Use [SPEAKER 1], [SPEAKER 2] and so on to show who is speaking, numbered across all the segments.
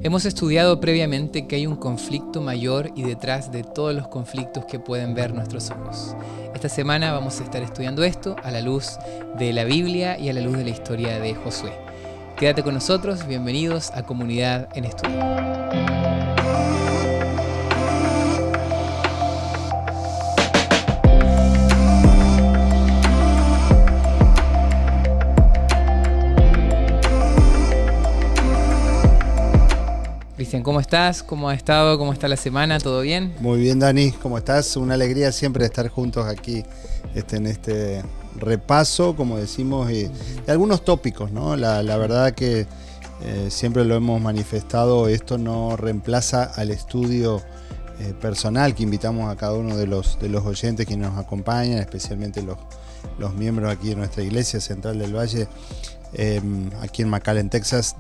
[SPEAKER 1] Hemos estudiado previamente que hay un conflicto mayor y detrás de todos los conflictos que pueden ver nuestros ojos. Esta semana vamos a estar estudiando esto a la luz de la Biblia y a la luz de la historia de Josué. Quédate con nosotros, bienvenidos a Comunidad en Estudio. Cristian, ¿cómo estás? ¿Cómo has estado? ¿Cómo está la semana? ¿Todo bien?
[SPEAKER 2] Muy bien, Dani, ¿cómo estás? Una alegría siempre estar juntos aquí en este repaso, como decimos, de algunos tópicos, ¿no? La verdad que siempre lo hemos manifestado, esto no reemplaza al estudio personal que invitamos a cada uno de los oyentes que nos acompañan, especialmente los miembros aquí de nuestra Iglesia Central del Valle, aquí en McAllen, Texas,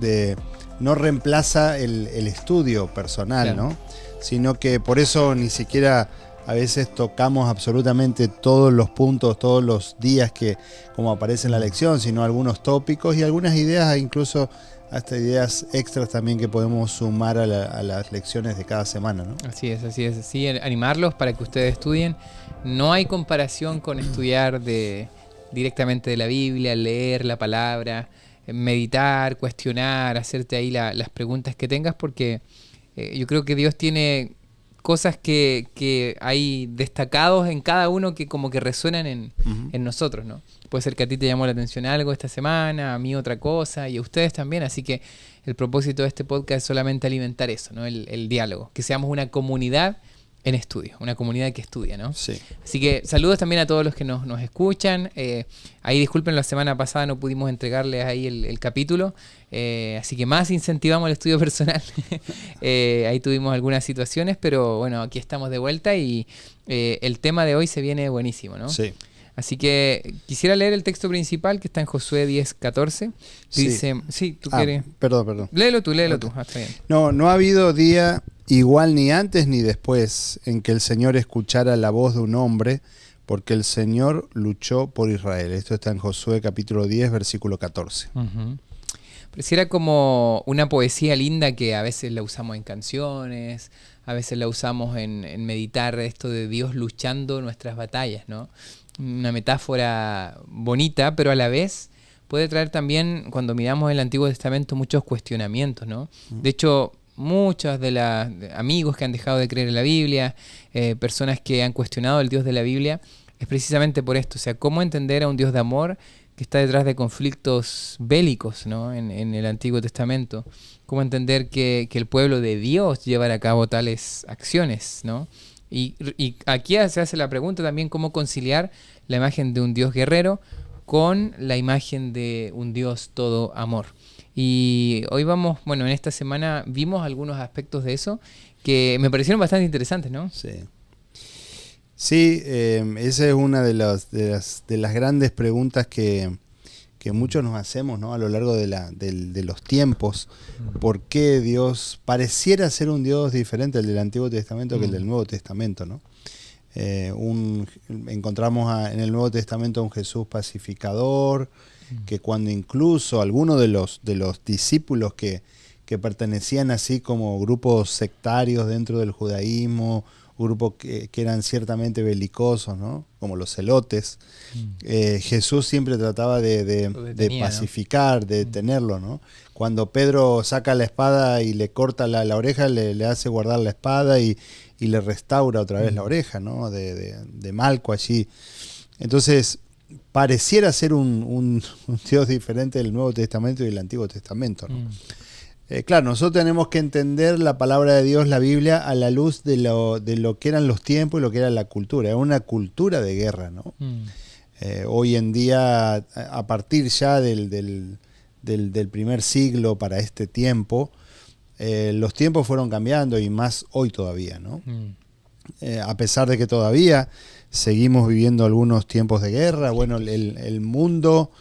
[SPEAKER 2] no reemplaza el estudio personal, claro, ¿no? Sino que por eso ni siquiera a veces tocamos absolutamente todos los puntos, todos los días que como aparece en la lección, sino algunos tópicos y algunas ideas, incluso hasta ideas extras también que podemos sumar a las lecciones de cada semana, ¿no?
[SPEAKER 1] Así es. Sí, animarlos para que ustedes estudien. No hay comparación con estudiar directamente de la Biblia, leer la palabra, meditar, cuestionar, hacerte ahí las preguntas que tengas, porque yo creo que Dios tiene cosas que hay destacados en cada uno que como que resuenan en nosotros, ¿no? Puede ser que a ti te llamó la atención algo esta semana, a mí otra cosa, y a ustedes también, así que el propósito de este podcast es solamente alimentar eso, ¿no? El diálogo, que seamos una comunidad en estudio, una comunidad que estudia, ¿no?
[SPEAKER 2] Sí.
[SPEAKER 1] Así que saludos también a todos los que nos escuchan. Ahí disculpen, la semana pasada no pudimos entregarles ahí el capítulo, así que más incentivamos el estudio personal. Ahí tuvimos algunas situaciones, pero bueno, aquí estamos de vuelta y el tema de hoy se viene buenísimo, ¿no?
[SPEAKER 2] Sí.
[SPEAKER 1] Así que quisiera leer el texto principal que está en Josué 10:14.
[SPEAKER 2] Sí.
[SPEAKER 1] Dice, sí, tú quieres.
[SPEAKER 2] Perdón.
[SPEAKER 1] Léelo tú. Está bien.
[SPEAKER 2] No ha habido día igual ni antes ni después en que el Señor escuchara la voz de un hombre, porque el Señor luchó por Israel. Esto está en Josué capítulo 10, versículo 14.
[SPEAKER 1] Uh-huh. Pareciera como una poesía linda que a veces la usamos en canciones, a veces la usamos en meditar esto de Dios luchando nuestras batallas, ¿no? Una metáfora bonita, pero a la vez puede traer también, cuando miramos el Antiguo Testamento, muchos cuestionamientos, ¿no? De hecho, muchos de los amigos que han dejado de creer en la Biblia, personas que han cuestionado el Dios de la Biblia, es precisamente por esto, o sea, cómo entender a un Dios de amor que está detrás de conflictos bélicos, ¿no? en el Antiguo Testamento. Cómo entender que el pueblo de Dios lleva a cabo tales acciones, ¿no? Y aquí se hace la pregunta también cómo conciliar la imagen de un Dios guerrero con la imagen de un Dios todo amor. Y hoy en esta semana vimos algunos aspectos de eso que me parecieron bastante interesantes, ¿no?
[SPEAKER 2] Sí, esa es una de las grandes preguntas que muchos nos hacemos, ¿no? A lo largo de los tiempos. ¿Por qué Dios pareciera ser un Dios diferente al del Antiguo Testamento que el del Nuevo Testamento, ¿no? Encontramos en el Nuevo Testamento un Jesús pacificador, que cuando incluso algunos de los discípulos que pertenecían así como grupos sectarios dentro del judaísmo, grupos que eran ciertamente belicosos, ¿no? Como los celotes, Jesús siempre trataba de pacificar, ¿no? De detenerlo, ¿no? Cuando Pedro saca la espada y le corta la oreja, le hace guardar la espada y le restaura otra vez la oreja, ¿no? De Malco allí. Entonces, pareciera ser un Dios diferente del Nuevo Testamento y del Antiguo Testamento, ¿no? Claro, nosotros tenemos que entender la palabra de Dios, la Biblia, a la luz de lo que eran los tiempos y lo que era la cultura. Era una cultura de guerra, ¿no? Hoy en día, a partir ya del primer siglo para este tiempo, los tiempos fueron cambiando y más hoy todavía, ¿no? A pesar de que todavía seguimos viviendo algunos tiempos de guerra, bueno, el mundo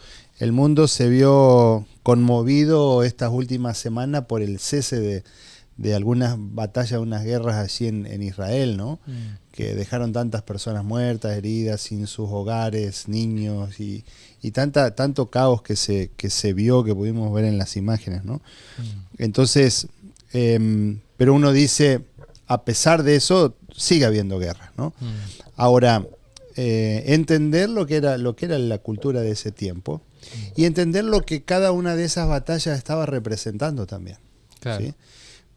[SPEAKER 2] se vio conmovido estas últimas semanas por el cese de algunas batallas, unas guerras allí en Israel, ¿no? Que dejaron tantas personas muertas, heridas, sin sus hogares, niños y tanto caos que se vio, que pudimos ver en las imágenes, ¿no? Entonces, Pero uno dice, a pesar de eso, sigue habiendo guerra, ¿no? Ahora, entender lo que era la cultura de ese tiempo y entender lo que cada una de esas batallas estaba representando también.
[SPEAKER 1] Claro.
[SPEAKER 2] ¿Sí?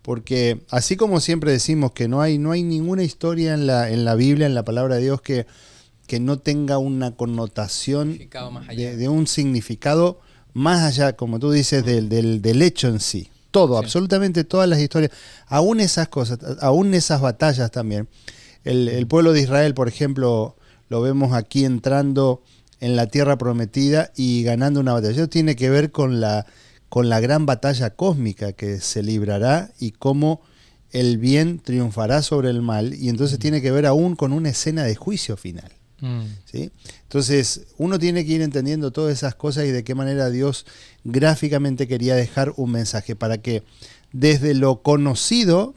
[SPEAKER 2] Porque así como siempre decimos que no hay ninguna historia en la Biblia, en la palabra de Dios, que no tenga una connotación
[SPEAKER 1] Más allá.
[SPEAKER 2] de un significado más allá, como tú dices, del hecho en sí. Todo,
[SPEAKER 1] Sí.
[SPEAKER 2] absolutamente todas las historias, aún esas cosas, aún esas batallas también. El pueblo de Israel, por ejemplo, lo vemos aquí entrando en la tierra prometida y ganando una batalla. Eso tiene que ver con la gran batalla cósmica que se librará y cómo el bien triunfará sobre el mal, y entonces tiene que ver aún con una escena de juicio final. ¿Sí? Entonces uno tiene que ir entendiendo todas esas cosas y de qué manera Dios gráficamente quería dejar un mensaje para que desde lo conocido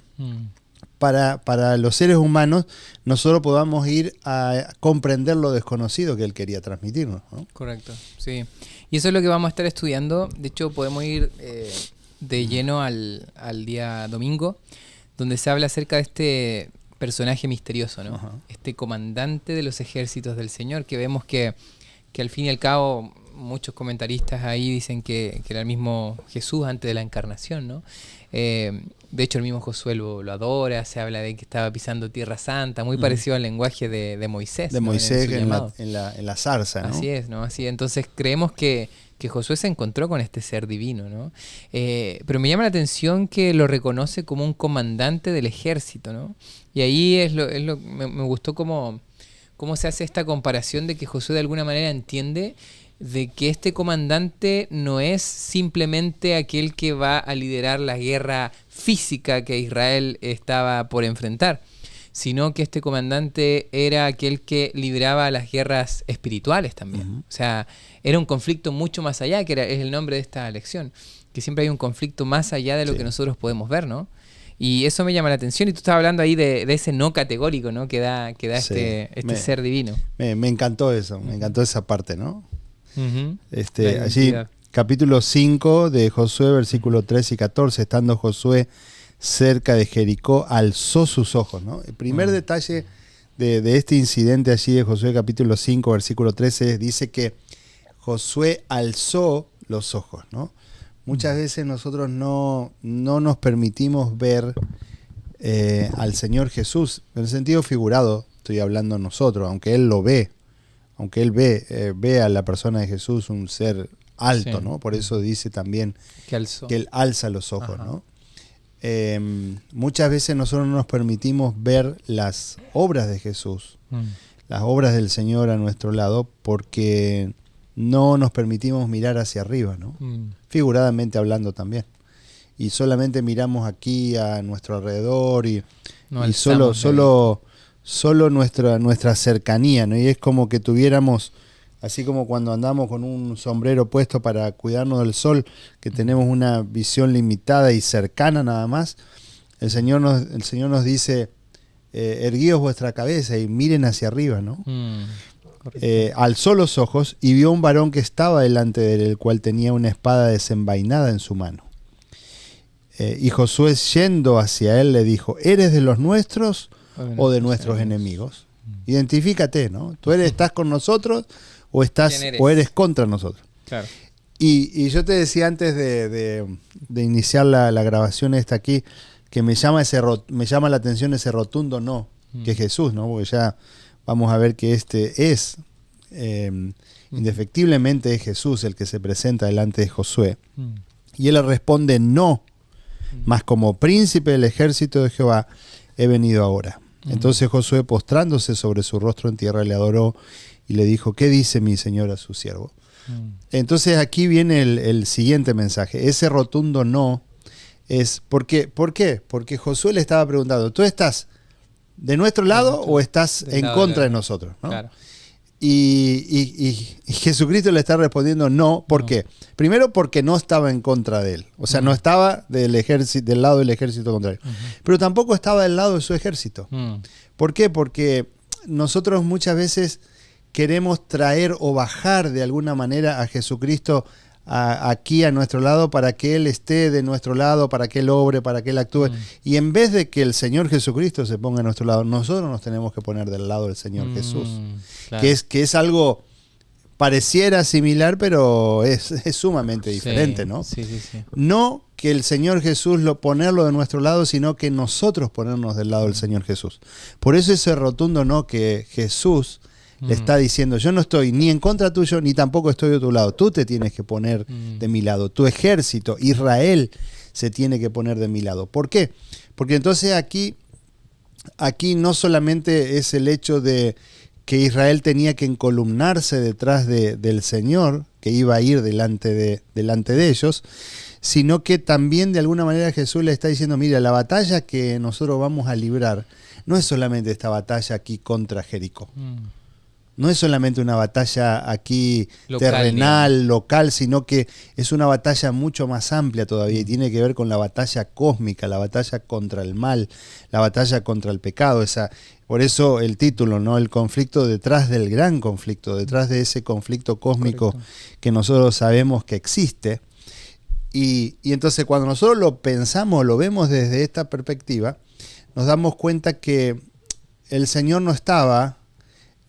[SPEAKER 2] para los seres humanos nosotros podamos ir a comprender lo desconocido que Él quería transmitirnos, ¿no?
[SPEAKER 1] Correcto, sí. Y eso es lo que vamos a estar estudiando. De hecho, podemos ir de lleno al día domingo, donde se habla acerca de este personaje misterioso, ¿no?
[SPEAKER 2] Ajá.
[SPEAKER 1] Este comandante de los ejércitos del Señor, que vemos que al fin y al cabo muchos comentaristas ahí dicen que era el mismo Jesús antes de la encarnación, ¿no? De hecho, el mismo Josué lo adora, se habla de que estaba pisando Tierra Santa, muy parecido al lenguaje de Moisés.
[SPEAKER 2] De
[SPEAKER 1] ¿no?
[SPEAKER 2] Moisés
[SPEAKER 1] su
[SPEAKER 2] en
[SPEAKER 1] llamado.
[SPEAKER 2] la zarza, ¿no?
[SPEAKER 1] Así es, ¿no? Así, entonces creemos que Josué se encontró con este ser divino, ¿no? Pero me llama la atención que lo reconoce como un comandante del ejército, ¿no? Y ahí me gustó cómo se hace esta comparación de que Josué de alguna manera entiende de que este comandante no es simplemente aquel que va a liderar la guerra física que Israel estaba por enfrentar, sino que este comandante era aquel que libraba las guerras espirituales también. O sea, era un conflicto mucho más allá, es el nombre de esta lección, que siempre hay un conflicto más allá de lo que nosotros podemos ver, ¿no? Y eso me llama la atención, y tú estabas hablando ahí de ese no categórico, ¿no? que da este ser divino.
[SPEAKER 2] Me encantó eso, me encantó esa parte, ¿no? Allí,
[SPEAKER 1] identidad.
[SPEAKER 2] capítulo 5 de Josué, versículo 13 y 14, estando Josué cerca de Jericó, alzó sus ojos, ¿no? El primer detalle de este incidente allí de Josué capítulo 5, versículo 13, dice que Josué alzó los ojos, ¿no? Muchas veces nosotros no nos permitimos ver al Señor Jesús, en el sentido figurado, estoy hablando nosotros, aunque Él lo ve, aunque Él ve a la persona de Jesús un ser alto, ¿no? Por eso dice también que Él alza los ojos, ¿no? Muchas veces nosotros no nos permitimos ver las obras de Jesús, las obras del Señor a nuestro lado, porque no nos permitimos mirar hacia arriba, ¿no? Figuradamente hablando también. Y solamente miramos aquí a nuestro alrededor y solo nuestra cercanía, ¿no? Y es como que tuviéramos, así como cuando andamos con un sombrero puesto para cuidarnos del sol, que tenemos una visión limitada y cercana nada más. El Señor nos dice, erguíos vuestra cabeza y miren hacia arriba, ¿no? Alzó los ojos y vio un varón que estaba delante de él, el cual tenía una espada desenvainada en su mano. Y Josué, yendo hacia él, le dijo, ¿eres de los nuestros o de nuestros enemigos? Identifícate, ¿no? ¿Tú estás con nosotros o eres contra nosotros?
[SPEAKER 1] Claro.
[SPEAKER 2] Y yo te decía antes de iniciar la grabación esta aquí, que me llama la atención ese rotundo no, que es Jesús, ¿no? Porque ya vamos a ver que indefectiblemente es Jesús el que se presenta delante de Josué. Y él le responde, no, mas como príncipe del ejército de Jehová he venido ahora. Entonces Josué, postrándose sobre su rostro en tierra, le adoró y le dijo, ¿qué dice mi señor a su siervo? Entonces aquí viene el siguiente mensaje. Ese rotundo no es... ¿Por qué? Porque Josué le estaba preguntando, ¿tú estás de nuestro lado o estás en contra de nosotros? ¿No? Claro. Y Jesucristo le está respondiendo no. ¿Por qué? Primero porque no estaba en contra de él. O sea, no estaba del lado del ejército contrario. Pero tampoco estaba del lado de su ejército. ¿Por qué? Porque nosotros muchas veces queremos traer o bajar de alguna manera a Jesucristo aquí a nuestro lado para que Él esté de nuestro lado, para que Él obre, para que Él actúe. Y en vez de que el Señor Jesucristo se ponga a nuestro lado, nosotros nos tenemos que poner del lado del Señor Jesús.
[SPEAKER 1] Claro.
[SPEAKER 2] Que es algo pareciera similar, pero es sumamente diferente,
[SPEAKER 1] Sí,
[SPEAKER 2] ¿no?
[SPEAKER 1] sí, sí, sí.
[SPEAKER 2] No que el Señor Jesús ponerlo de nuestro lado, sino que nosotros ponernos del lado del Señor Jesús. Por eso ese rotundo no que Jesús le está diciendo, yo no estoy ni en contra tuyo, ni tampoco estoy de tu lado. Tú te tienes que poner de mi lado. Tu ejército, Israel, se tiene que poner de mi lado. ¿Por qué? Porque entonces aquí no solamente es el hecho de que Israel tenía que encolumnarse detrás del Señor, que iba a ir delante de ellos, sino que también de alguna manera Jesús le está diciendo, mira, la batalla que nosotros vamos a librar no es solamente esta batalla aquí contra Jericó. No es solamente una batalla aquí local, terrenal, digamos, local, sino que es una batalla mucho más amplia todavía y tiene que ver con la batalla cósmica, la batalla contra el mal, la batalla contra el pecado. Por eso el título, ¿no? El conflicto detrás del gran conflicto, detrás de ese conflicto cósmico. Correcto. Que nosotros sabemos que existe. Y entonces cuando nosotros lo pensamos, lo vemos desde esta perspectiva, nos damos cuenta que el Señor no estaba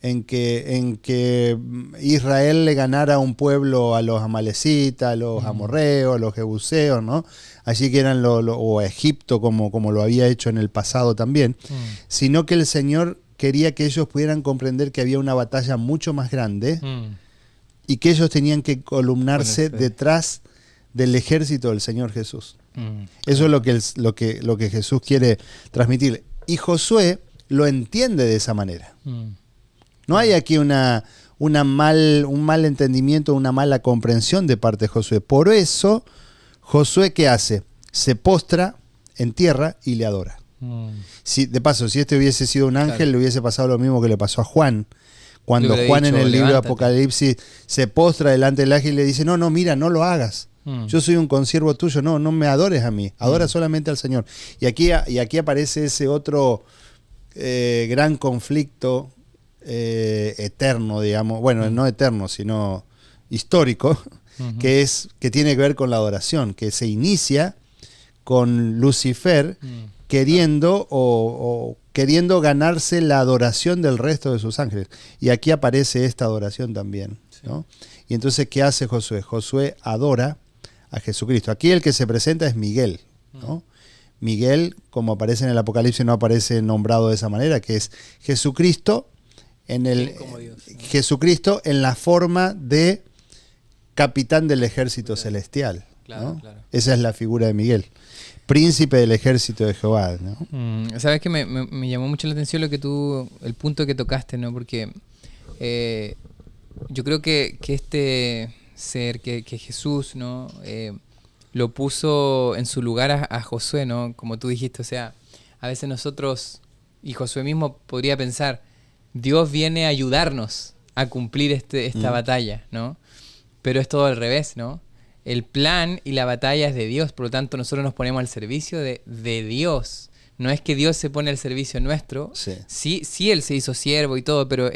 [SPEAKER 2] en que Israel le ganara a un pueblo, a los amalecitas, a los amorreos, a los jebuseos, ¿no? Allí que eran o a Egipto como lo había hecho en el pasado también, sino que el Señor quería que ellos pudieran comprender que había una batalla mucho más grande y que ellos tenían que columnarse detrás del ejército del Señor Jesús. Eso es lo que Jesús quiere transmitir. Y Josué lo entiende de esa manera. No hay aquí un mal entendimiento, una mala comprensión de parte de Josué. Por eso, Josué, ¿qué hace? Se postra en tierra y le adora. De paso, si este hubiese sido un ángel, claro, le hubiese pasado lo mismo que le pasó a Juan. Cuando Juan en el libro de Apocalipsis se postra delante del ángel y le dice, no, mira, no lo hagas. Yo soy un consiervo tuyo, no me adores a mí, adora solamente al Señor. Y aquí aparece ese otro gran conflicto eterno, digamos, bueno, no eterno, sino histórico, que tiene que ver con la adoración, que se inicia con Lucifer queriendo ganarse la adoración del resto de sus ángeles. Y aquí aparece esta adoración también, ¿no? Y entonces, ¿qué hace Josué? Josué adora a Jesucristo. Aquí el que se presenta es Miguel, ¿no? Miguel, como aparece en el Apocalipsis, no aparece nombrado de esa manera, que es Jesucristo Jesucristo en la forma de capitán del ejército celestial,
[SPEAKER 1] claro,
[SPEAKER 2] ¿no?
[SPEAKER 1] Claro.
[SPEAKER 2] Esa es la figura de Miguel, príncipe del ejército de Jehová, ¿no?
[SPEAKER 1] Sabes que me llamó mucho la atención el punto que tocaste, ¿no? Porque yo creo que este ser, que Jesús, ¿no? Lo puso en su lugar a Josué, ¿no? Como tú dijiste, o sea, a veces nosotros, y Josué mismo podría pensar, Dios viene a ayudarnos a cumplir esta batalla, ¿no? Pero es todo al revés, ¿no? El plan y la batalla es de Dios, por lo tanto nosotros nos ponemos al servicio de Dios. No es que Dios se pone al servicio nuestro. Sí, Él se hizo siervo y todo, pero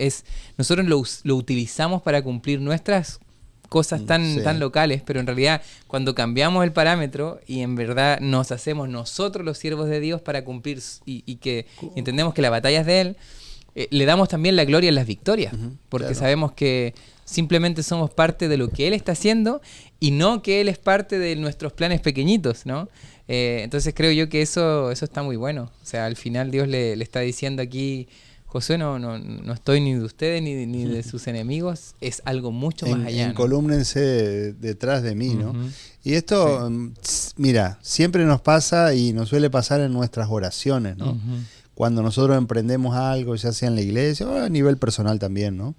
[SPEAKER 1] nosotros lo utilizamos para cumplir nuestras cosas tan locales, pero en realidad cuando cambiamos el parámetro y en verdad nos hacemos nosotros los siervos de Dios para cumplir y que entendemos que la batalla es de Él, le damos también la gloria en las victorias, porque claro, sabemos que simplemente somos parte de lo que Él está haciendo y no que Él es parte de nuestros planes pequeñitos, ¿no? Entonces creo yo que eso está muy bueno. O sea, al final Dios le está diciendo aquí, Josué, no estoy ni de ustedes ni de sus enemigos, es algo mucho más allá.
[SPEAKER 2] Encolúmnense detrás de mí, ¿no? Y esto, mira, siempre nos pasa y nos suele pasar en nuestras oraciones, ¿no? Cuando nosotros emprendemos algo, ya sea en la iglesia o a nivel personal también, ¿no?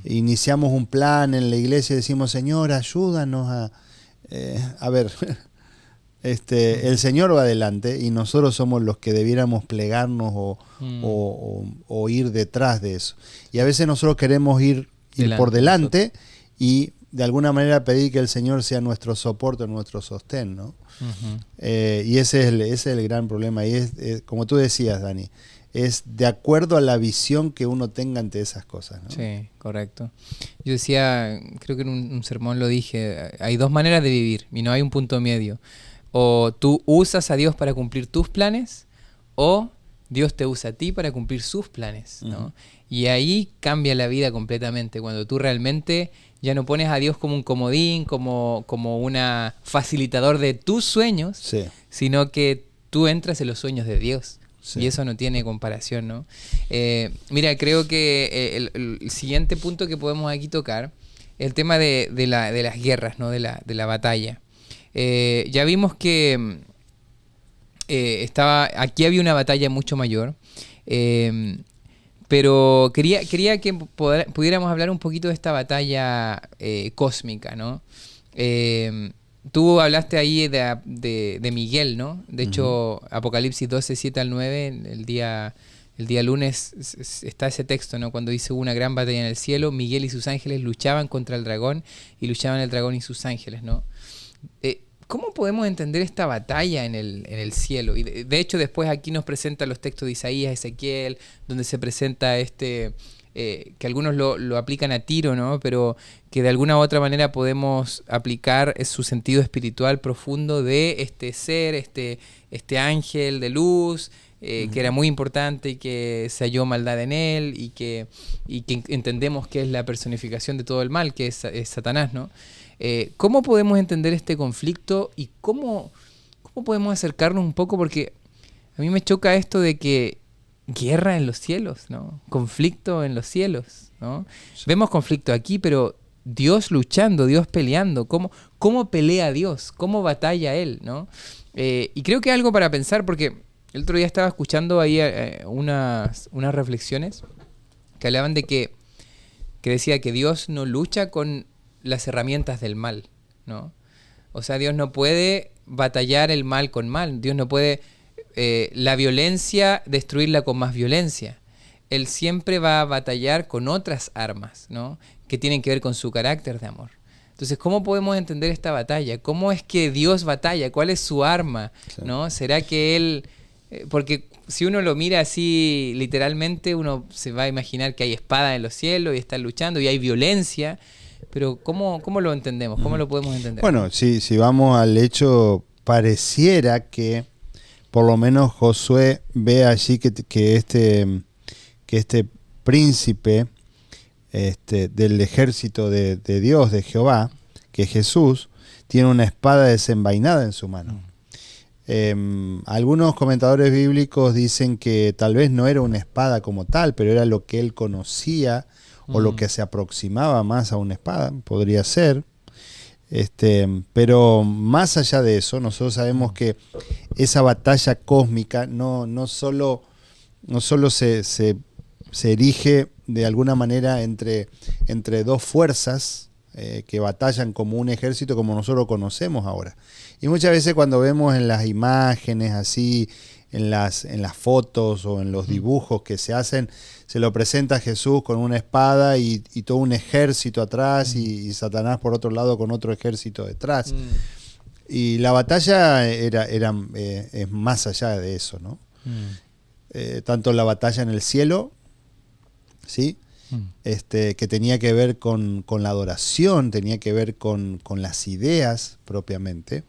[SPEAKER 2] Iniciamos un plan en la iglesia y decimos, Señor, ayúdanos a ver, el Señor va adelante y nosotros somos los que debiéramos plegarnos o ir detrás de eso. Y a veces nosotros queremos ir por delante y de alguna manera pedir que el Señor sea nuestro soporte, nuestro sostén, ¿no? Y ese es el gran problema. Y es como tú decías, Dani, es de acuerdo a la visión que uno tenga ante esas cosas, ¿no?
[SPEAKER 1] Sí, correcto. Yo decía, creo que en un sermón lo dije, hay dos maneras de vivir y no hay un punto medio. O tú usas a Dios para cumplir tus planes, o Dios te usa a ti para cumplir sus planes, ¿no? Uh-huh. Y ahí cambia la vida completamente, cuando tú realmente ya no pones a Dios como un comodín, como un facilitador de tus sueños, sí, sino que tú entras en los sueños de Dios. Sí. Y eso no tiene comparación, ¿no? Mira, creo que el siguiente punto que podemos aquí tocar es el tema de las guerras, ¿no? De la batalla. Ya vimos que aquí había una batalla mucho mayor, pero quería que pudiéramos hablar un poquito de esta batalla cósmica, ¿no? Tú hablaste ahí de Miguel, ¿no? De hecho, Apocalipsis 12, 7 al 9, el día lunes está ese texto, ¿no? Cuando dice: hubo una gran batalla en el cielo, Miguel y sus ángeles luchaban contra el dragón, y luchaban el dragón y sus ángeles, ¿no? ¿Cómo podemos entender esta batalla en el cielo? Y de hecho, después aquí nos presenta los textos de Isaías, Ezequiel, donde se presenta que algunos lo aplican a Tiro, ¿no? Pero que de alguna u otra manera podemos aplicar su sentido espiritual profundo de este ser, este ángel de luz, que era muy importante y que se halló maldad en él, y que entendemos que es la personificación de todo el mal, que es Satanás, ¿no? ¿Cómo podemos entender este conflicto y cómo podemos acercarnos un poco? Porque a mí me choca esto de que guerra en los cielos, ¿no? Conflicto en los cielos, ¿no? Sí. Vemos conflicto aquí, pero Dios luchando, Dios peleando. ¿Cómo pelea Dios? ¿Cómo batalla Él, ¿no? Y creo que es algo para pensar, porque el otro día estaba escuchando ahí unas reflexiones que hablaban de que decía que Dios no lucha con las herramientas del mal, ¿no? O sea, Dios no puede batallar el mal con mal. Dios no puede la violencia destruirla con más violencia. Él siempre va a batallar con otras armas, ¿no? Que tienen que ver con su carácter de amor. Entonces, ¿cómo podemos entender esta batalla? ¿Cómo es que Dios batalla? ¿Cuál es su arma? Claro. ¿No? ¿Será que Él...? Porque si uno lo mira así literalmente, uno se va a imaginar que hay espada en los cielos y están luchando y hay violencia. Pero ¿cómo lo entendemos? ¿Cómo lo podemos entender?
[SPEAKER 2] Bueno, si vamos al hecho, pareciera que por lo menos Josué ve allí que este príncipe del ejército de Dios, de Jehová, que es Jesús, tiene una espada desenvainada en su mano. Algunos comentadores bíblicos dicen que tal vez no era una espada como tal, pero era lo que él conocía, o lo que se aproximaba más a una espada, podría ser. Pero más allá de eso, nosotros sabemos que esa batalla cósmica no solo se erige de alguna manera entre dos fuerzas que batallan como un ejército como nosotros conocemos ahora. Y muchas veces cuando vemos en las imágenes así, en las fotos o en los dibujos que se hacen, se lo presenta a Jesús con una espada y todo un ejército atrás y Satanás por otro lado con otro ejército detrás. Y la batalla es más allá de eso, ¿no? Tanto la batalla en el cielo, ¿sí? Que tenía que ver con la adoración, tenía que ver con las ideas propiamente.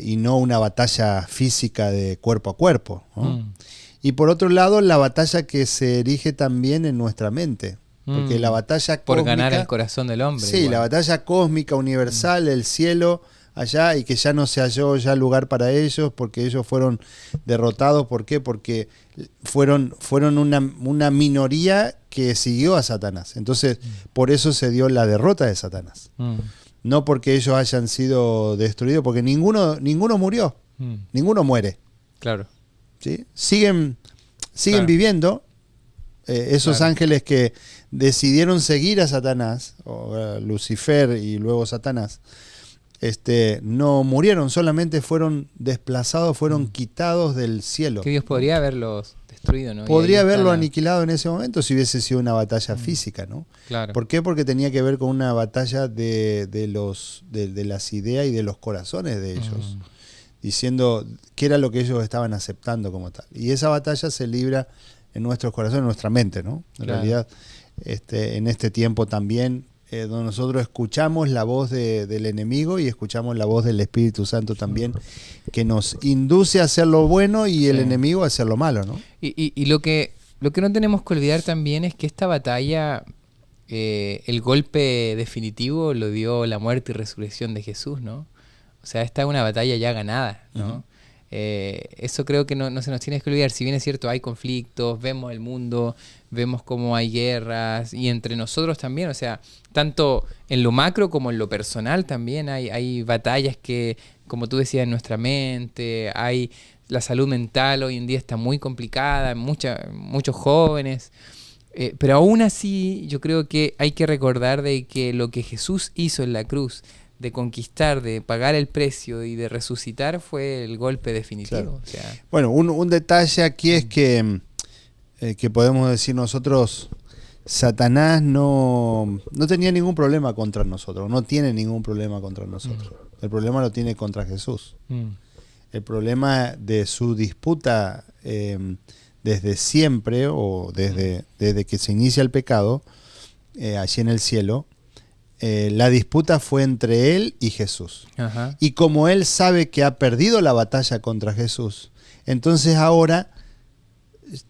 [SPEAKER 2] Y no una batalla física de cuerpo a cuerpo, ¿no? Y por otro lado, la batalla que se erige también en nuestra mente, porque la batalla
[SPEAKER 1] por
[SPEAKER 2] cósmica,
[SPEAKER 1] ganar el corazón del hombre.
[SPEAKER 2] Sí, igual. La batalla cósmica, universal, el cielo allá, y que ya no se halló ya lugar para ellos, porque ellos fueron derrotados. ¿Por qué? Porque fueron una minoría que siguió a Satanás. Entonces, por eso se dio la derrota de Satanás. No porque ellos hayan sido destruidos, porque ninguno murió, ninguno muere.
[SPEAKER 1] Claro.
[SPEAKER 2] ¿Sí? Siguen claro. Viviendo. Esos claro. Ángeles que decidieron seguir a Satanás, o Lucifer y luego Satanás, no murieron, solamente fueron desplazados, fueron quitados del cielo.
[SPEAKER 1] Que Dios podría haberlos destruido, ¿no?
[SPEAKER 2] Podría haberlo aniquilado en ese momento si hubiese sido una batalla física, ¿no?
[SPEAKER 1] Claro.
[SPEAKER 2] ¿Por qué? Porque tenía que ver con una batalla de las ideas y de los corazones de ellos, diciendo qué era lo que ellos estaban aceptando como tal. Y esa batalla se libra en nuestros corazones, en nuestra mente, ¿no? En realidad, en este tiempo también, donde nosotros escuchamos la voz del enemigo y escuchamos la voz del Espíritu Santo también, que nos induce a hacer lo bueno y el enemigo a hacer lo malo, ¿no?
[SPEAKER 1] Y lo que no tenemos que olvidar también es que esta batalla, el golpe definitivo lo dio la muerte y resurrección de Jesús, ¿no? O sea, esta es una batalla ya ganada, ¿no? Uh-huh. Eso creo que no se nos tiene que olvidar. Si bien es cierto, hay conflictos, vemos el mundo, vemos cómo hay guerras, y entre nosotros también, o sea, tanto en lo macro como en lo personal también hay batallas que, como tú decías, en nuestra mente, hay la salud mental hoy en día está muy complicada, muchos jóvenes, pero aún así yo creo que hay que recordar de que lo que Jesús hizo en la cruz, de conquistar, de pagar el precio y de resucitar, fue el golpe definitivo.
[SPEAKER 2] Claro.
[SPEAKER 1] O sea,
[SPEAKER 2] bueno, un detalle aquí es que podemos decir nosotros, Satanás no tenía ningún problema contra nosotros, no tiene ningún problema contra nosotros. El problema lo tiene contra Jesús. El problema de su disputa desde siempre, o desde que se inicia el pecado, allí en el cielo, la disputa fue entre él y Jesús. Ajá. Y como él sabe que ha perdido la batalla contra Jesús, entonces ahora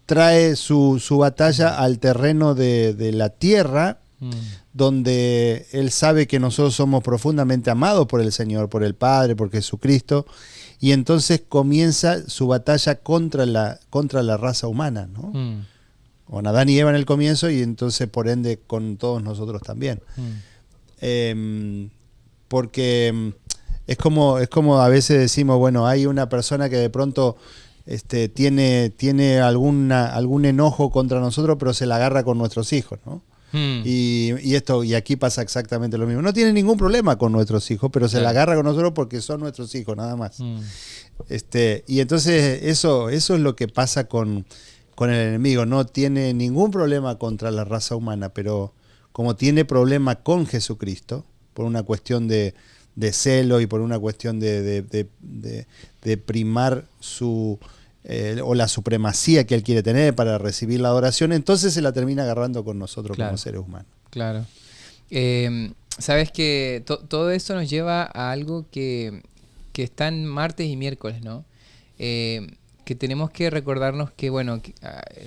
[SPEAKER 2] trae su batalla al terreno de la tierra, donde él sabe que nosotros somos profundamente amados por el Señor, por el Padre, por Jesucristo, y entonces comienza su batalla contra la raza humana, ¿no? Con Adán y Eva en el comienzo, y entonces por ende con todos nosotros también. Porque es como a veces decimos, bueno, hay una persona que de pronto tiene algún enojo contra nosotros, pero se la agarra con nuestros hijos, ¿no? Y aquí pasa exactamente lo mismo. No tiene ningún problema con nuestros hijos, pero se la agarra con nosotros porque son nuestros hijos, nada más. Y entonces eso es lo que pasa con el enemigo. No tiene ningún problema contra la raza humana, pero como tiene problema con Jesucristo, por una cuestión de celo y por una cuestión de primar o la supremacía que él quiere tener para recibir la adoración, entonces se la termina agarrando con nosotros, claro, como seres humanos.
[SPEAKER 1] Claro. Sabes que todo eso nos lleva a algo que está en martes y miércoles, ¿no? Que tenemos que recordarnos que, bueno,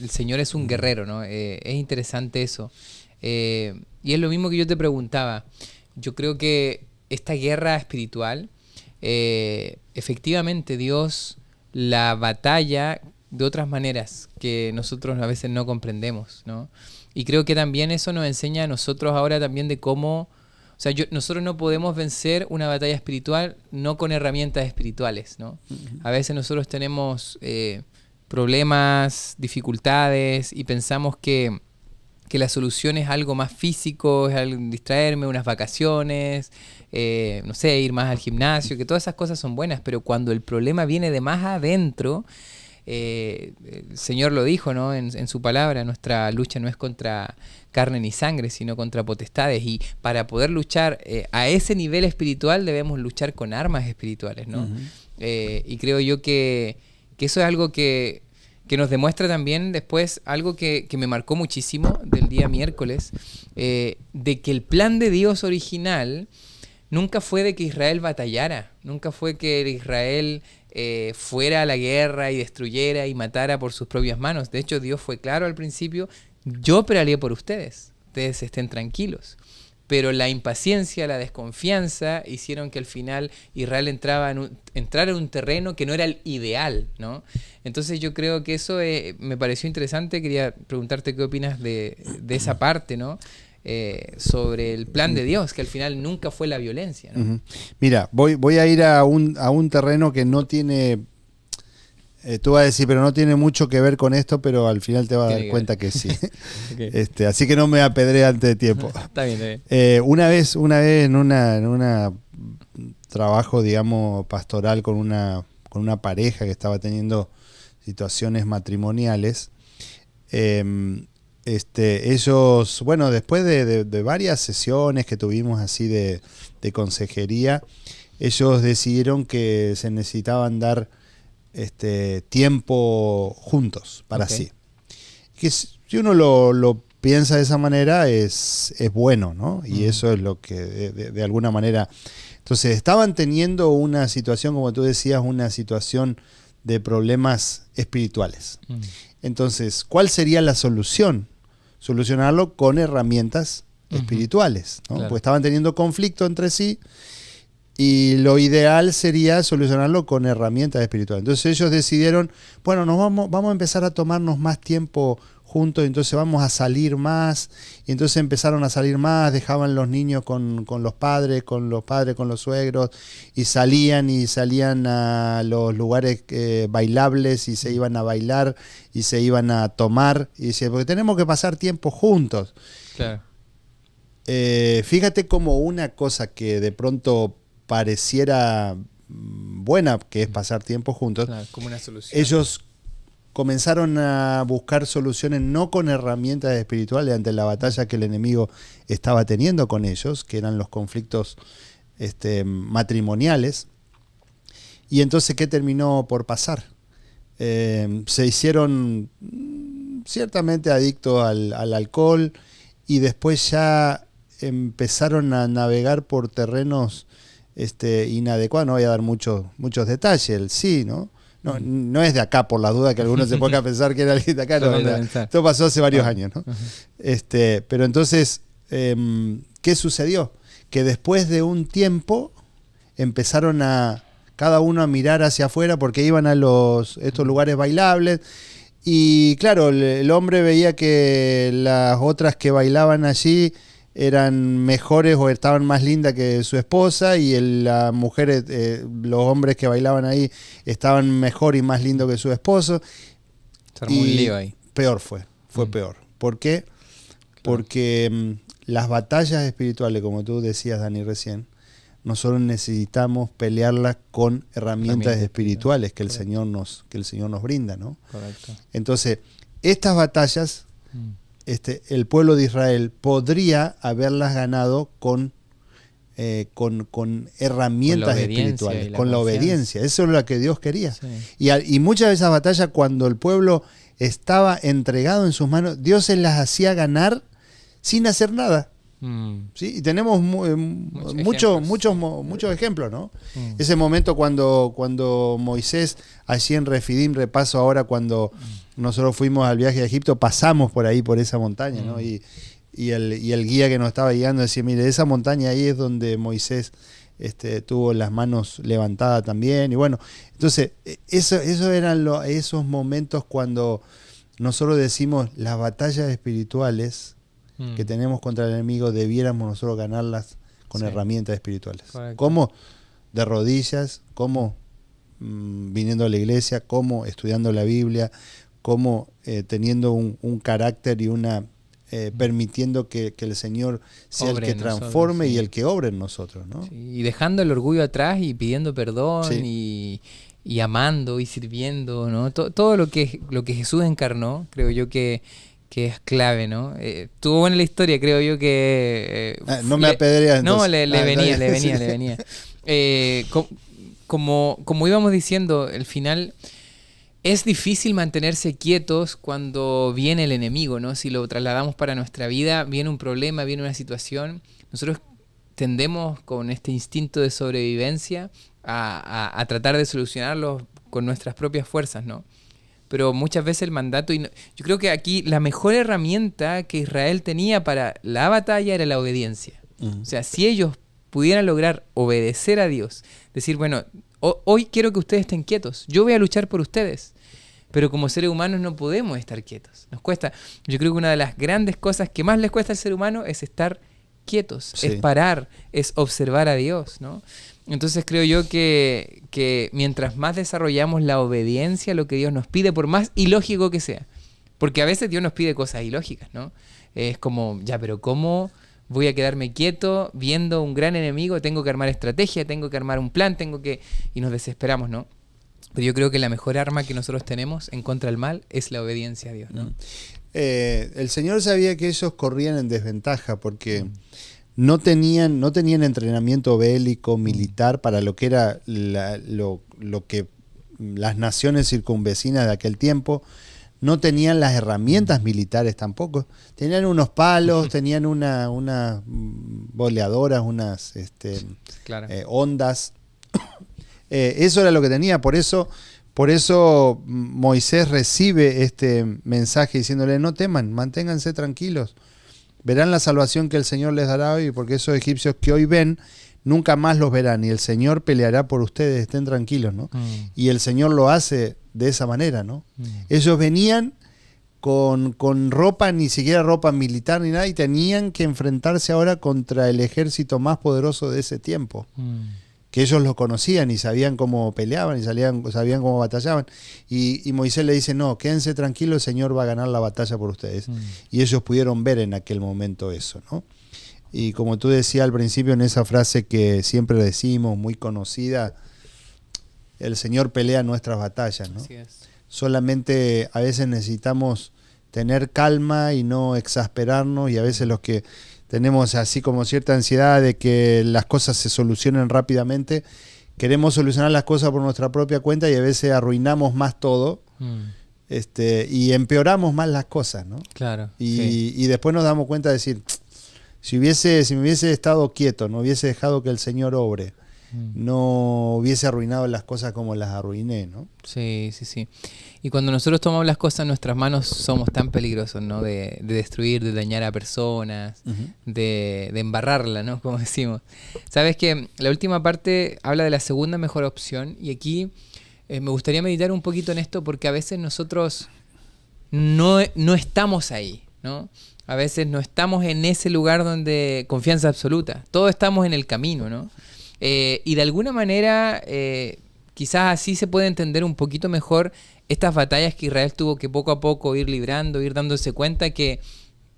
[SPEAKER 1] el Señor es un guerrero, ¿no? Es interesante eso. Y es lo mismo que yo te preguntaba. Yo creo que esta guerra espiritual, efectivamente Dios la batalla de otras maneras que nosotros a veces no comprendemos, ¿no? Y creo que también eso nos enseña a nosotros ahora también de cómo, o sea, nosotros no podemos vencer una batalla espiritual no con herramientas espirituales, ¿no? A veces nosotros tenemos problemas, dificultades, y pensamos que la solución es algo más físico, es algo, distraerme, unas vacaciones, no sé, ir más al gimnasio, que todas esas cosas son buenas, pero cuando el problema viene de más adentro, el Señor lo dijo, ¿no? en su palabra, nuestra lucha no es contra carne ni sangre, sino contra potestades, y para poder luchar a ese nivel espiritual debemos luchar con armas espirituales, ¿no? Y creo yo que eso es algo que nos demuestra también después algo que me marcó muchísimo del día miércoles, de que el plan de Dios original nunca fue de que Israel batallara, nunca fue que Israel fuera a la guerra y destruyera y matara por sus propias manos. De hecho, Dios fue claro al principio: yo pelearé por ustedes estén tranquilos. Pero la impaciencia, la desconfianza hicieron que al final Israel entrara en un terreno que no era el ideal, ¿no? Entonces yo creo que eso me pareció interesante. Quería preguntarte qué opinas de esa parte, ¿no? Sobre el plan de Dios, que al final nunca fue la violencia, ¿no?
[SPEAKER 2] Mira, voy a ir a un terreno que no tiene... tú vas a decir, pero no tiene mucho que ver con esto, pero al final te vas a dar cuenta que sí. Okay. Así que no me apedré antes de tiempo.
[SPEAKER 1] Está bien.
[SPEAKER 2] Una vez en un trabajo, digamos, pastoral con una pareja que estaba teniendo situaciones matrimoniales, ellos, bueno, después de varias sesiones que tuvimos así de consejería, ellos decidieron que se necesitaban dar tiempo juntos para sí. Que si uno lo piensa de esa manera es bueno, ¿no? Y eso es lo que de alguna manera... Entonces estaban teniendo una situación, como tú decías, una situación de problemas espirituales. Entonces, ¿cuál sería la solución? Solucionarlo con herramientas espirituales, ¿no? Claro. Porque estaban teniendo conflicto entre sí y lo ideal sería solucionarlo con herramientas espirituales. Entonces ellos decidieron, bueno, vamos a empezar a tomarnos más tiempo juntos, entonces vamos a salir más, y entonces empezaron a salir más, dejaban los niños con los padres, con los suegros, y salían a los lugares bailables, y se iban a bailar, y se iban a tomar, y decían, porque tenemos que pasar tiempo juntos.
[SPEAKER 1] Claro.
[SPEAKER 2] Fíjate como una cosa que de pronto pareciera buena, que es pasar tiempo juntos,
[SPEAKER 1] claro, como una solución.
[SPEAKER 2] Ellos comenzaron a buscar soluciones no con herramientas espirituales ante la batalla que el enemigo estaba teniendo con ellos, que eran los conflictos matrimoniales. Y entonces, ¿qué terminó por pasar? Se hicieron ciertamente adictos al alcohol y después ya empezaron a navegar por terrenos inadecuados. No voy a dar muchos detalles, sí, ¿no? No es de acá, por la duda que algunos se pongan a pensar que era alguien de acá. No, esto pasó hace varios años, ¿no? Pero entonces, ¿qué sucedió? Que después de un tiempo empezaron cada uno a mirar hacia afuera porque iban a estos lugares bailables. Y claro, el hombre veía que las otras que bailaban allí eran mejores o estaban más lindas que su esposa, y las mujeres, los hombres que bailaban ahí estaban mejor y más lindos que su esposo.
[SPEAKER 1] Se armó un lío ahí.
[SPEAKER 2] Peor fue peor. ¿Por qué? Claro. Porque las batallas espirituales, como tú decías, Dani, recién, nosotros necesitamos pelearlas con herramientas espirituales que el Señor nos brinda, ¿no?
[SPEAKER 1] Correcto.
[SPEAKER 2] Entonces, estas batallas el pueblo de Israel podría haberlas ganado con herramientas espirituales, con la obediencia. Eso es lo que Dios quería. Sí. Y muchas de esas batallas, cuando el pueblo estaba entregado en sus manos, Dios se las hacía ganar sin hacer nada. ¿Sí? Y tenemos muchos ejemplos, ¿no? Ese momento cuando Moisés, allí en Refidim, repaso ahora cuando nosotros fuimos al viaje a Egipto, pasamos por ahí, por esa montaña, ¿no? Y el guía que nos estaba guiando decía, mire, esa montaña ahí es donde Moisés tuvo las manos levantadas también. Y bueno, entonces, eso eran esos momentos cuando nosotros decimos las batallas espirituales que tenemos contra el enemigo, debiéramos nosotros ganarlas con herramientas espirituales.
[SPEAKER 1] Correcto.
[SPEAKER 2] ¿Cómo? De rodillas, ¿cómo? Viniendo a la iglesia, ¿cómo? Estudiando la Biblia, ¿cómo? Teniendo un carácter y permitiendo que el Señor sea obre el que transforme nosotros, sí. Y el que obre en nosotros, ¿no?
[SPEAKER 1] Sí, y dejando el orgullo atrás y pidiendo perdón, sí. y amando y sirviendo, ¿no? Todo lo que Jesús encarnó, creo yo que es clave, ¿no? Tuvo buena la historia, creo yo que...
[SPEAKER 2] no me apedreas.
[SPEAKER 1] No, le venía. Como íbamos diciendo, al final es difícil mantenerse quietos cuando viene el enemigo, ¿no? Si lo trasladamos para nuestra vida, viene un problema, viene una situación, nosotros tendemos con este instinto de sobrevivencia a tratar de solucionarlo con nuestras propias fuerzas, ¿no? Pero muchas veces el mandato, yo creo que aquí la mejor herramienta que Israel tenía para la batalla era la obediencia. O sea, si ellos pudieran lograr obedecer a Dios, decir, bueno, hoy quiero que ustedes estén quietos, yo voy a luchar por ustedes, pero como seres humanos no podemos estar quietos, nos cuesta. Yo creo que una de las grandes cosas que más les cuesta al ser humano es estar quietos, sí. Es parar, es observar a Dios, ¿no? Entonces creo yo que mientras más desarrollamos la obediencia a lo que Dios nos pide, por más ilógico que sea, porque a veces Dios nos pide cosas ilógicas, ¿no? Es como, ya, pero ¿cómo voy a quedarme quieto viendo un gran enemigo? Tengo que armar estrategia, tengo que armar un plan, y nos desesperamos, ¿no? Pero yo creo que la mejor arma que nosotros tenemos en contra del mal es la obediencia a Dios, ¿no?
[SPEAKER 2] El Señor sabía que ellos corrían en desventaja porque no tenían entrenamiento bélico, militar, para lo que era lo que las naciones circunvecinas de aquel tiempo. No tenían las herramientas militares tampoco. Tenían unos palos, tenían unas boleadoras, unas
[SPEAKER 1] Claro.
[SPEAKER 2] ondas. Eso era lo que tenía. Por eso Moisés recibe este mensaje diciéndole: no teman, manténganse tranquilos. Verán la salvación que el Señor les dará hoy, porque esos egipcios que hoy ven, nunca más los verán, y el Señor peleará por ustedes, estén tranquilos, ¿no? Y el Señor lo hace de esa manera, ¿no? Ellos venían con ropa, ni siquiera ropa militar ni nada, y tenían que enfrentarse ahora contra el ejército más poderoso de ese tiempo. Que ellos lo conocían y sabían cómo peleaban y sabían cómo batallaban. Y Moisés le dice: no, quédense tranquilos, el Señor va a ganar la batalla por ustedes. Y ellos pudieron ver en aquel momento eso, ¿no? Y como tú decías al principio, en esa frase que siempre decimos, muy conocida, el Señor pelea nuestras batallas, ¿no?
[SPEAKER 1] Así es.
[SPEAKER 2] Solamente a veces necesitamos tener calma y no exasperarnos, y a veces los que tenemos así como cierta ansiedad de que las cosas se solucionen rápidamente, queremos solucionar las cosas por nuestra propia cuenta y a veces arruinamos más todo y empeoramos más las cosas, ¿no?
[SPEAKER 1] Claro.
[SPEAKER 2] Y después nos damos cuenta de decir: si me hubiese estado quieto, no hubiese dejado que el Señor obre, no hubiese arruinado las cosas como las arruiné, ¿no?
[SPEAKER 1] Sí. Y cuando nosotros tomamos las cosas en nuestras manos, somos tan peligrosos, ¿no? De destruir, de dañar a personas, de embarrarla, ¿no? Como decimos. Sabes que la última parte habla de la segunda mejor opción, y aquí me gustaría meditar un poquito en esto, porque a veces nosotros no estamos ahí, ¿no? A veces no estamos en ese lugar donde confianza absoluta. Todos estamos en el camino, ¿no? Y de alguna manera, quizás así se puede entender un poquito mejor estas batallas que Israel tuvo que poco a poco ir librando, ir dándose cuenta que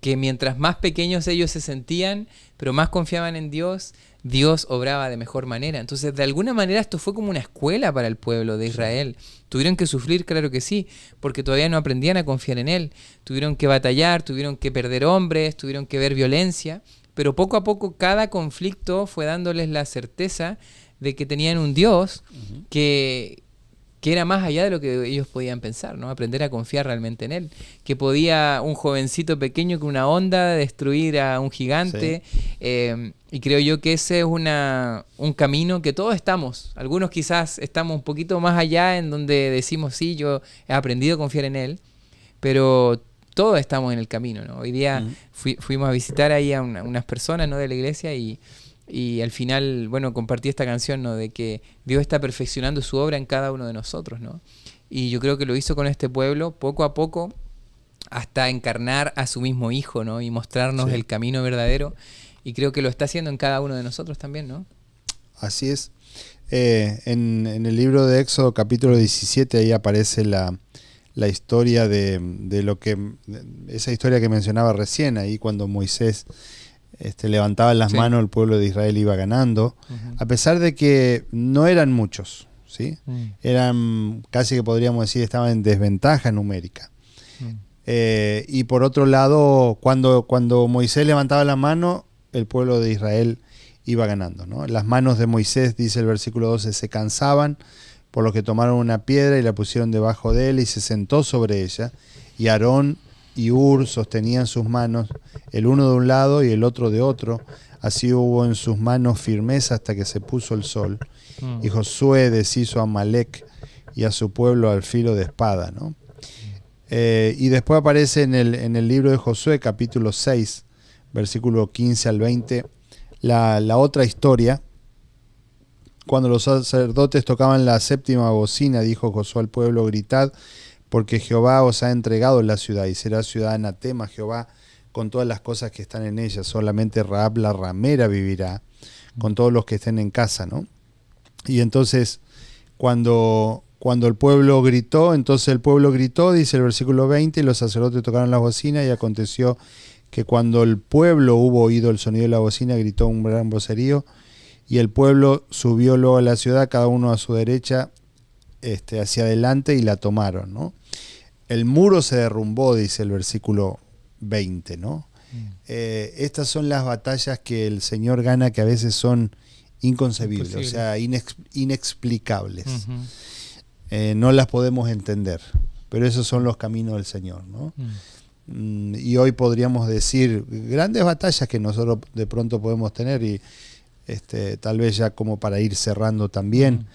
[SPEAKER 1] mientras más pequeños ellos se sentían, pero más confiaban en Dios, Dios obraba de mejor manera. Entonces, de alguna manera esto fue como una escuela para el pueblo de Israel. ¿Tuvieron que sufrir? Claro que sí, porque todavía no aprendían a confiar en Él. Tuvieron que batallar, tuvieron que perder hombres, tuvieron que ver violencia, pero poco a poco cada conflicto fue dándoles la certeza de que tenían un Dios que era más allá de lo que ellos podían pensar, ¿no? Aprender a confiar realmente en Él. Que podía un jovencito pequeño con una onda destruir a un gigante. Sí. Y creo yo que ese es un camino que todos estamos. Algunos quizás estamos un poquito más allá, en donde decimos: sí, yo he aprendido a confiar en Él, pero todos estamos en el camino, ¿no? Hoy día fuimos a visitar ahí a unas personas, ¿no?, de la iglesia, y al final, bueno, compartí esta canción, ¿no?, de que Dios está perfeccionando su obra en cada uno de nosotros, ¿no? Y yo creo que lo hizo con este pueblo, poco a poco, hasta encarnar a su mismo Hijo, ¿no?, y mostrarnos el camino verdadero. Y creo que lo está haciendo en cada uno de nosotros también, ¿no?
[SPEAKER 2] Así es. En el libro de Éxodo, capítulo 17, ahí aparece la historia de esa historia que mencionaba recién, ahí cuando Moisés levantaba las manos, el pueblo de Israel iba ganando, a pesar de que no eran muchos, ¿sí? Eran, casi que podríamos decir, estaban en desventaja numérica. Y por otro lado, cuando Moisés levantaba la mano, el pueblo de Israel iba ganando, ¿no? Las manos de Moisés, dice el versículo 12, se cansaban, por lo que tomaron una piedra y la pusieron debajo de él y se sentó sobre ella, y Aarón y Hur sostenían sus manos, el uno de un lado y el otro de otro. Así hubo en sus manos firmeza hasta que se puso el sol. Y Josué deshizo a Amalec y a su pueblo al filo de espada, ¿no? Y después aparece en el libro de Josué, capítulo 6, versículo 15 al 20, la otra historia. Cuando los sacerdotes tocaban la séptima bocina, dijo Josué al pueblo: gritad, porque Jehová os ha entregado la ciudad, y será ciudad anatema Jehová con todas las cosas que están en ella. Solamente Rahab la ramera vivirá, con todos los que estén en casa, ¿no? Y entonces, cuando el pueblo gritó, dice el versículo 20, y los sacerdotes tocaron la bocina, y aconteció que cuando el pueblo hubo oído el sonido de la bocina, gritó un gran vocerío, y el pueblo subió luego a la ciudad, cada uno a su derecha, hacia adelante, y la tomaron, ¿no? El muro se derrumbó, dice el versículo 20, ¿no? Estas son las batallas que el Señor gana, que a veces son inconcebibles,
[SPEAKER 1] Imposible.
[SPEAKER 2] o sea, inexplicables. No las podemos entender, pero esos son los caminos del Señor, ¿no? Y hoy podríamos decir grandes batallas que nosotros de pronto podemos tener, y tal vez ya como para ir cerrando también,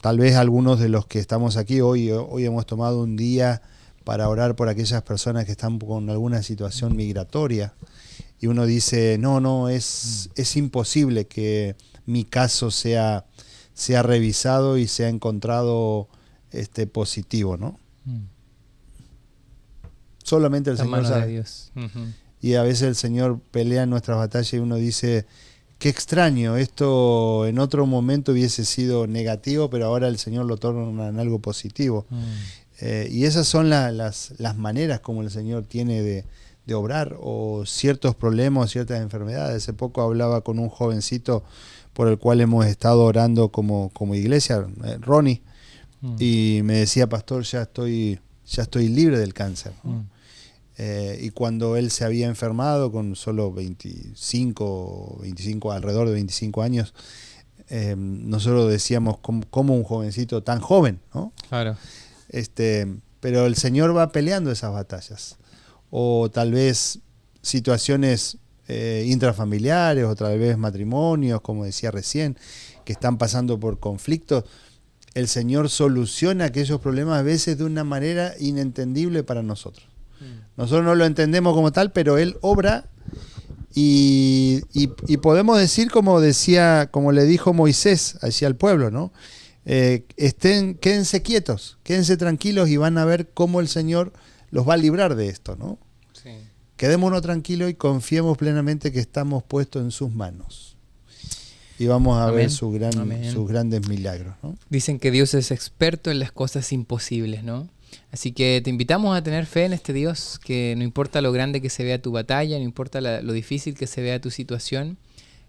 [SPEAKER 2] tal vez algunos de los que estamos aquí hoy hemos tomado un día para orar por aquellas personas que están con alguna situación migratoria, y uno dice, no, es imposible que mi caso sea revisado y sea encontrado positivo, ¿no? Solamente el Señor sabe.
[SPEAKER 1] De Dios.
[SPEAKER 2] Y a veces el Señor pelea en nuestras batallas y uno dice, qué extraño, esto en otro momento hubiese sido negativo, pero ahora el Señor lo torna en algo positivo. Y esas son las maneras como el Señor tiene de obrar, o ciertos problemas, ciertas enfermedades. Hace poco hablaba con un jovencito por el cual hemos estado orando como iglesia, Ronnie, y me decía, pastor, ya estoy libre del cáncer, ¿no? Y cuando él se había enfermado con solo 25, alrededor de 25 años, nosotros decíamos, ¿cómo un jovencito tan joven, ¿no?
[SPEAKER 1] Claro.
[SPEAKER 2] Pero el Señor va peleando esas batallas. O tal vez situaciones intrafamiliares, o tal vez matrimonios, como decía recién, que están pasando por conflictos. El Señor soluciona aquellos problemas a veces de una manera inentendible para nosotros. Nosotros no lo entendemos como tal, pero Él obra, y podemos decir como le dijo Moisés hacia el pueblo, ¿no? Quédense quietos, quédense tranquilos, y van a ver cómo el Señor los va a librar de esto, ¿no?
[SPEAKER 1] Sí.
[SPEAKER 2] Quedémonos tranquilos y confiemos plenamente que estamos puestos en sus manos. Y vamos a ver sus grandes milagros, ¿no?
[SPEAKER 1] Dicen que Dios es experto en las cosas imposibles, ¿no? Así que te invitamos a tener fe en este Dios, que no importa lo grande que se vea tu batalla, no importa lo difícil que se vea tu situación,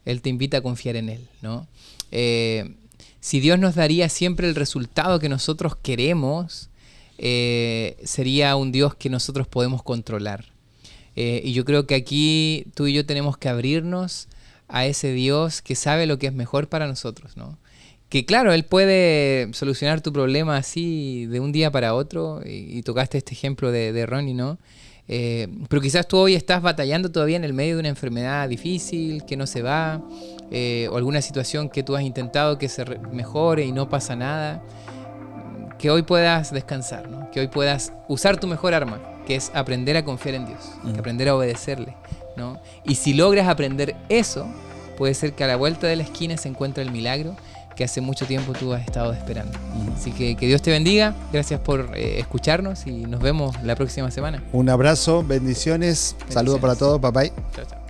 [SPEAKER 1] Él te invita a confiar en Él, ¿no? Si Dios nos daría siempre el resultado que nosotros queremos, sería un Dios que nosotros podemos controlar. Y yo creo que aquí tú y yo tenemos que abrirnos a ese Dios que sabe lo que es mejor para nosotros, ¿no? Que claro, Él puede solucionar tu problema así de un día para otro, y tocaste este ejemplo de Ronnie, ¿no? Pero quizás tú hoy estás batallando todavía en el medio de una enfermedad difícil que no se va, o alguna situación que tú has intentado que se mejore y no pasa nada. Que hoy puedas descansar, ¿no? Que hoy puedas usar tu mejor arma, que es aprender a confiar en Dios, aprender a obedecerle, ¿no? Y si logras aprender eso, puede ser que a la vuelta de la esquina se encuentre el milagro que hace mucho tiempo tú has estado esperando. Así que Dios te bendiga, gracias por escucharnos, y nos vemos la próxima semana.
[SPEAKER 2] Un abrazo, bendiciones. Saludos para todos, bye bye.
[SPEAKER 1] Chao, chao.